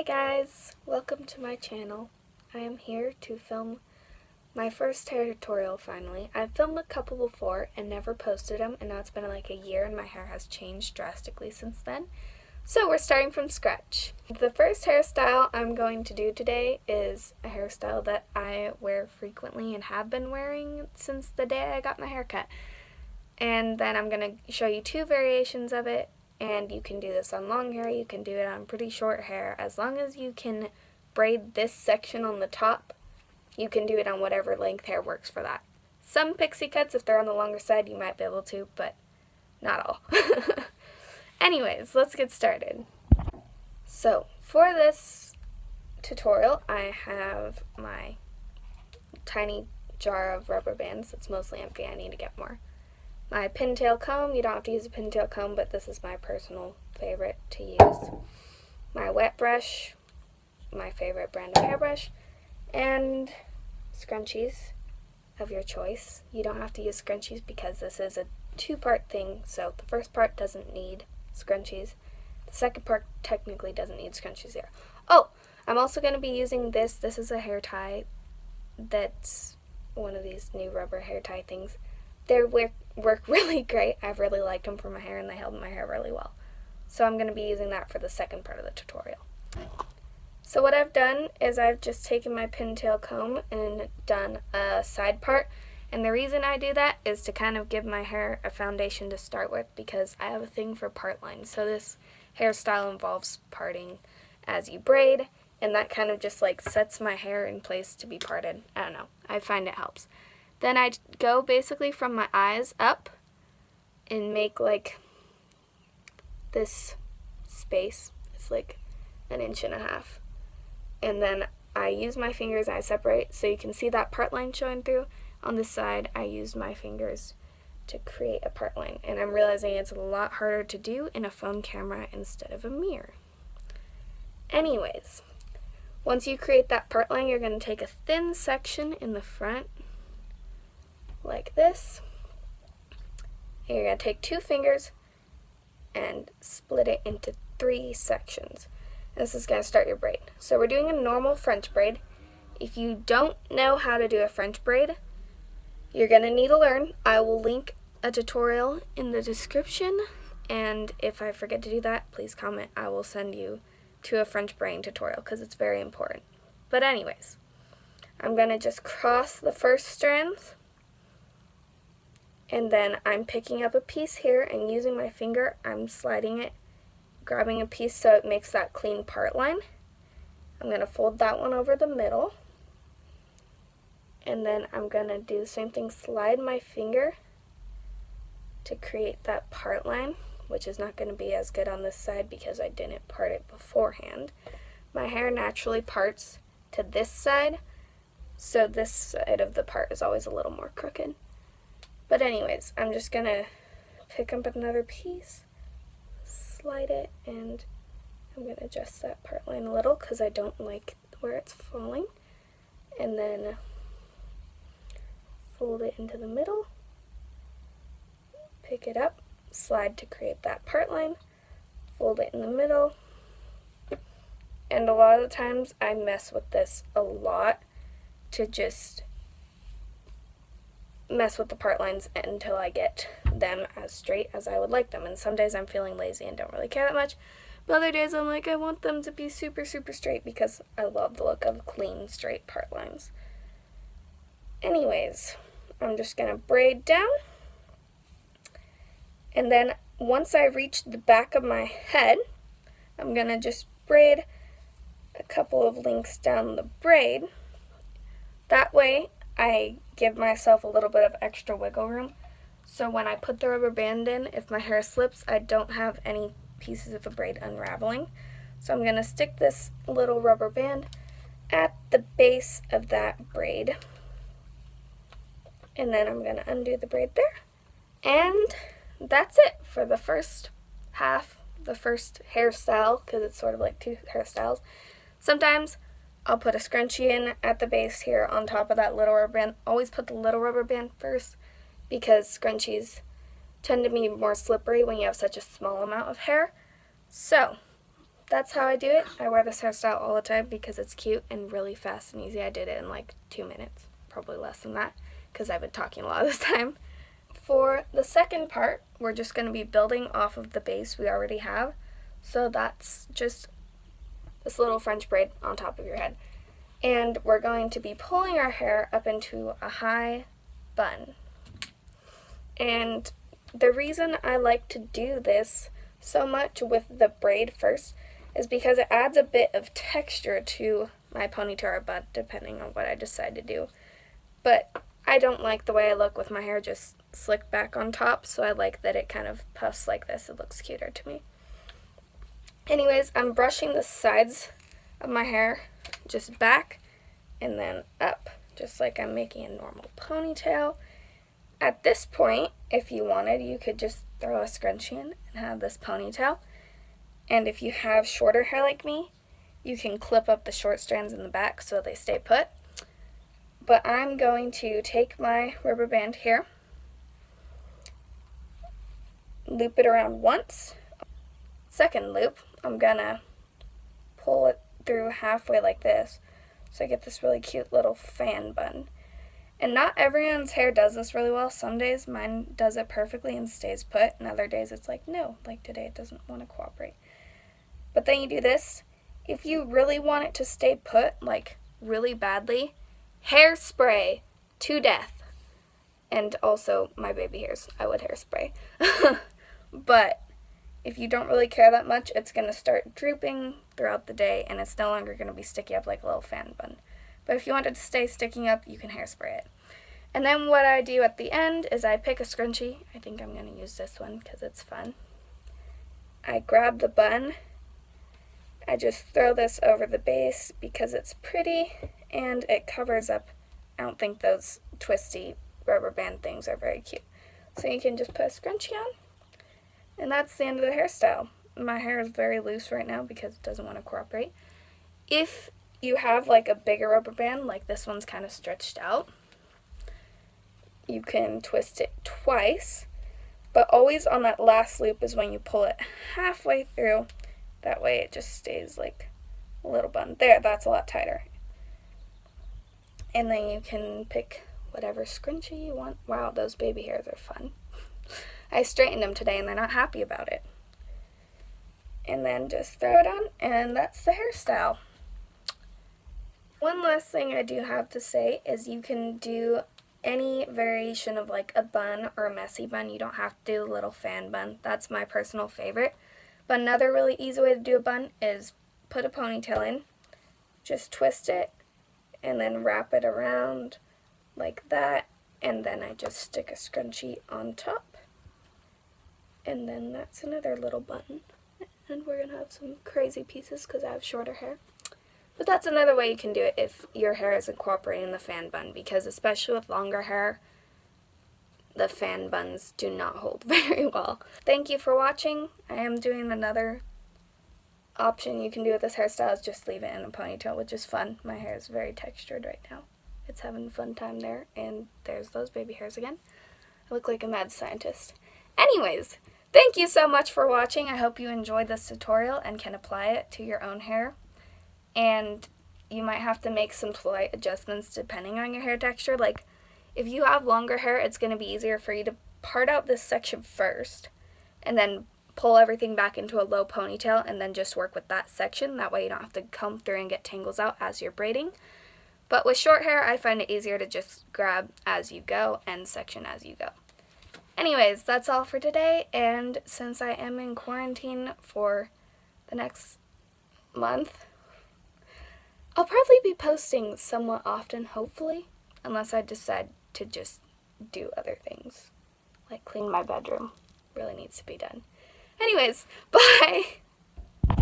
Hi guys, welcome to my channel. I am here to film my first hair tutorial finally. I've filmed a couple before and never posted them, and now it's been like a year and my hair has changed drastically since then. So we're starting from scratch. The first hairstyle I'm going to do today is a hairstyle that I wear frequently and have been wearing since the day I got my hair cut. And then I'm going to show you two variations of it. And you can do this on long hair, you can do it on pretty short hair. As long as you can braid this section on the top, you can do it on whatever length hair works for that. Some pixie cuts, if they're on the longer side, you might be able to, but not all. Anyways, let's get started. So, for this tutorial, I have my tiny jar of rubber bands. It's mostly empty, I need to get more. My pintail comb, you don't have to use a pintail comb, but this is my personal favorite to use. My wet brush, my favorite brand of hairbrush, and scrunchies of your choice. You don't have to use scrunchies because this is a two-part thing, so the first part doesn't need scrunchies. The second part technically doesn't need scrunchies here. Oh, I'm also going to be using this. This is a hair tie that's one of these new rubber hair tie things. They work really great. I've really liked them for my hair and they held my hair really well. So I'm going to be using that for the second part of the tutorial. So what I've done is I've just taken my pintail comb and done a side part. And the reason I do that is to kind of give my hair a foundation to start with, because I have a thing for part lines. So this hairstyle involves parting as you braid, and that kind of just like sets my hair in place to be parted. I don't know. I find it helps. Then I go basically from my eyes up and make like this space. It's like 1.5 inches. And then I use my fingers and I separate so you can see that part line showing through. On this side, I use my fingers to create a part line. And I'm realizing it's a lot harder to do in a phone camera instead of a mirror. Anyways, once you create that part line, you're going to take a thin section in the front like this, and you're going to take 2 fingers and split it into 3 sections. This is going to start your braid. So we're doing a normal French braid. If you don't know how to do a French braid, you're going to need to learn. I will link a tutorial in the description, and if I forget to do that, please comment. I will send you to a French braiding tutorial because it's very important. But anyways, I'm going to just cross the first strands. And then I'm picking up a piece here and using my finger, I'm sliding it, grabbing a piece so it makes that clean part line. I'm going to fold that one over the middle. And then I'm going to do the same thing, slide my finger to create that part line, which is not going to be as good on this side because I didn't part it beforehand. My hair naturally parts to this side, so this side of the part is always a little more crooked. But anyways, I'm just going to pick up another piece, slide it, and I'm going to adjust that part line a little because I don't like where it's falling. And then fold it into the middle, pick it up, slide to create that part line, fold it in the middle. And a lot of the times I mess with this a lot to just mess with the part lines until I get them as straight as I would like them. And some days I'm feeling lazy and don't really care that much. But other days I'm like, I want them to be super, super straight because I love the look of clean, straight part lines. Anyways, I'm just going to braid down. And then once I reach the back of my head, I'm going to just braid a couple of links down the braid. That way, I give myself a little bit of extra wiggle room. So when I put the rubber band in, if my hair slips, I don't have any pieces of the braid unraveling. So I'm going to stick this little rubber band at the base of that braid. And then I'm going to undo the braid there. And that's it for the first half, the first hairstyle, because it's sort of like 2 hairstyles. Sometimes I'll put a scrunchie in at the base here on top of that little rubber band. Always put the little rubber band first because scrunchies tend to be more slippery when you have such a small amount of hair. So, that's how I do it. I wear this hairstyle all the time because it's cute and really fast and easy. I did it in like 2 minutes, probably less than that, because I've been talking a lot of this time. For the second part, we're just going to be building off of the base we already have. So that's just this little French braid on top of your head. And we're going to be pulling our hair up into a high bun. And the reason I like to do this so much with the braid first is because it adds a bit of texture to my ponytail or bun, depending on what I decide to do. But I don't like the way I look with my hair just slicked back on top, so I like that it kind of puffs like this. It looks cuter to me. Anyways, I'm brushing the sides of my hair just back and then up, just like I'm making a normal ponytail. At this point, if you wanted, you could just throw a scrunchie in and have this ponytail. And if you have shorter hair like me, you can clip up the short strands in the back so they stay put. But I'm going to take my rubber band here, loop it around once. Second loop, I'm gonna pull it through halfway like this, so I get this really cute little fan bun. And not everyone's hair does this really well. Some days mine does it perfectly and stays put, and other days it's like, no, like today it doesn't want to cooperate. But then you do this. If you really want it to stay put, like really badly, hairspray to death. And also my baby hairs, I would hairspray. But if you don't really care that much, it's going to start drooping throughout the day, and it's no longer going to be sticky up like a little fan bun. But if you want it to stay sticking up, you can hairspray it. And then what I do at the end is I pick a scrunchie. I think I'm going to use this one because it's fun. I grab the bun. I just throw this over the base because it's pretty and it covers up. I don't think those twisty rubber band things are very cute. So you can just put a scrunchie on. And that's the end of the hairstyle. My hair is very loose right now because it doesn't want to cooperate. If you have like a bigger rubber band, like this one's kind of stretched out, you can twist it twice, but always on that last loop is when you pull it halfway through. That way it just stays like a little bun. There, that's a lot tighter. And then you can pick whatever scrunchie you want. Wow, those baby hairs are fun. I straightened them today and they're not happy about it. And then just throw it on, and that's the hairstyle. One last thing I do have to say is you can do any variation of like a bun or a messy bun. You don't have to do the little fan bun. That's my personal favorite. But another really easy way to do a bun is put a ponytail in, just twist it, and then wrap it around like that, and then I just stick a scrunchie on top. And then that's another little bun. And we're going to have some crazy pieces because I have shorter hair. But that's another way you can do it if your hair isn't cooperating in the fan bun, because especially with longer hair, the fan buns do not hold very well. Thank you for watching. I am doing another option you can do with this hairstyle is just leave it in a ponytail, which is fun. My hair is very textured right now. It's having a fun time there, and there's those baby hairs again. I look like a mad scientist. Anyways, thank you so much for watching. I hope you enjoyed this tutorial and can apply it to your own hair. And you might have to make some slight adjustments depending on your hair texture. Like, if you have longer hair, it's going to be easier for you to part out this section first and then pull everything back into a low ponytail and then just work with that section. That way you don't have to comb through and get tangles out as you're braiding. But with short hair, I find it easier to just grab as you go and section as you go. Anyways, that's all for today, and since I am in quarantine for the next month, I'll probably be posting somewhat often, hopefully, unless I decide to just do other things, like clean my bedroom. Really needs to be done. Anyways, bye!